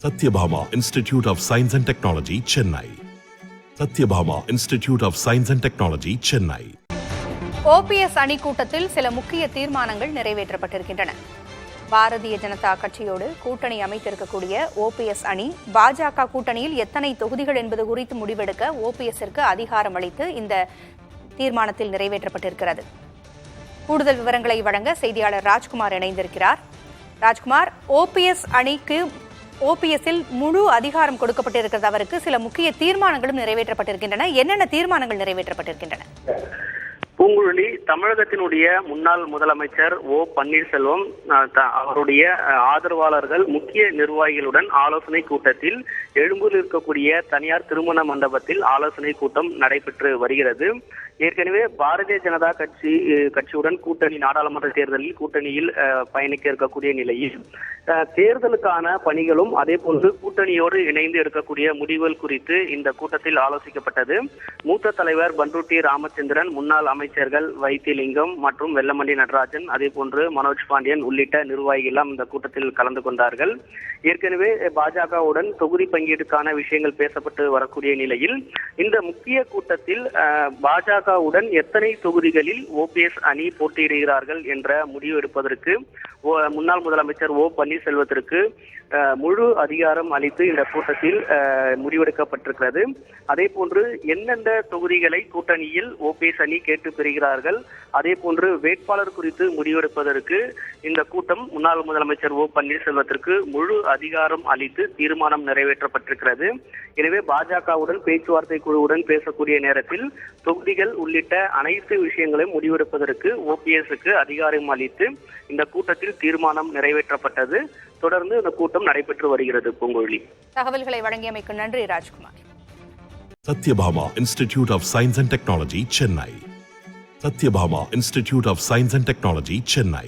Satyabhama Institute of Science and Technology, Chennai. Satyabhama Institute of Science and Technology, Chennai. OPS அணி கூட்டத்தில் சில முக்கிய தீர்மானங்கள் நிறைவேற்றப்பட்டிருக்கின்றன. பாரதிய ஜனதா கட்சியோடு கூட்டணி அமைத்திருக்கக்கூடிய OPS அணி பாஜக கூட்டணியில் எத்தனை தொகுதிகள் என்பது குறித்து முடிவெடுக்க OPSற்கு அதிகாரம் அளித்து இந்த தீர்மானத்தில் நிறைவேற்றப்பட்டிருக்கிறது. கூடுதல் விவரங்களை வழங்க செய்தியாளர் ராஜ்குமார் இணைந்திருக்கிறார். ராஜ்குமார், OPS அணிக்கு OPSல் முழு அதிகாரம் கொடுக்கப்பட்டிருக்கிறது. அவருக்கு சில முக்கிய தீர்மானங்களும் நிறைவேற்றப்பட்டிருக்கின்றன. என்னென்ன தீர்மானங்கள் நிறைவேற்றப்பட்டிருக்கின்றன? பூங்குழலி, தமிழகத்தினுடைய முன்னாள் முதலமைச்சர் ஓ பன்னீர்செல்வம் அவருடைய ஆதரவாளர்கள் முக்கிய நிர்வாகிகளுடன் ஆலோசனை கூட்டத்தில் எழும்பூரில் இருக்கக்கூடிய தனியார் திருமண மண்டபத்தில் ஆலோசனை கூட்டம் நடைபெற்று வருகிறது. ஏற்கனவே பாரதிய ஜனதா கட்சியுடன் கூட்டணி நாடாளுமன்ற தேர்தலில் கூட்டணியில் பயணிக்க இருக்கக்கூடிய நிலையில் தேர்தலுக்கான பணிகளும் அதே போன்று கூட்டணியோடு இணைந்து எடுக்கக்கூடிய முடிவுகள் குறித்து இந்த கூட்டத்தில் ஆலோசிக்கப்பட்டது. மூத்த தலைவர் பண்ருட்டி ராமச்சந்திரன், முன்னாள் அமைச்சர்கள் வைத்திலிங்கம் மற்றும் வெல்லமண்டி நடராஜன், அதே போன்று மனோஜ் பாண்டியன் உள்ளிட்ட நிர்வாகிகள் எல்லாம் இந்த கூட்டத்தில் கலந்து கொண்டார்கள். ஏற்கனவே பாஜகவுடன் தொகுதி பங்கீடுக்கான விஷயங்கள் பேசப்பட்டு வரக்கூடிய நிலையில் இந்த முக்கிய கூட்டத்தில் பாஜகவுடன் எத்தனை தொகுதிகளில் OPS அணி போட்டியிடுகிறார்கள் என்ற முடிவு எடுப்பதற்கு முன்னாள் முதலமைச்சர் ஓ பன்னீர்செல்வத்திற்கு முழு அதிகாரம் அளித்து இந்த கூட்டத்தில் முடிவெடுக்கப்பட்டிருக்கிறது. அதே போன்று எந்தெந்த தொகுதிகளை கூட்டணியில் OPS அணி கேட்டு பெறுகிறார்கள், அதே போன்று வேட்பாளர் குறித்து முடிவெடுப்பதற்கு இந்த கூட்டம் முன்னாள் முதலமைச்சர் ஓ பன்னீர்செல்வத்திற்கு முழு அதிகாரம் அளித்து தீர்மானம் நிறைவேற்றப்பட்டிருக்கிறது. எனவே பாஜகவுடன் பேச்சுவார்த்தை குழுவுடன் பேசக்கூடிய நேரத்தில் தொகுதிகள் உள்ளிட்ட அனைத்து விஷயங்களையும் முடிவெடுப்பதற்கு OPSக்கு அதிகாரம் அளித்து இந்த கூட்டத்தில் தீர்மானம் நிறைவேற்றப்பட்டது. தொடர்ந்து இந்த கூட்டம் நடைபெற்று வருகிறது. பூங்குழலி, தகவல்களை வழங்கியமைக்கு நன்றி Rajkumar. Satyabhama Institute of Science and Technology, Chennai. Satyabhama Institute of Science and Technology, Chennai.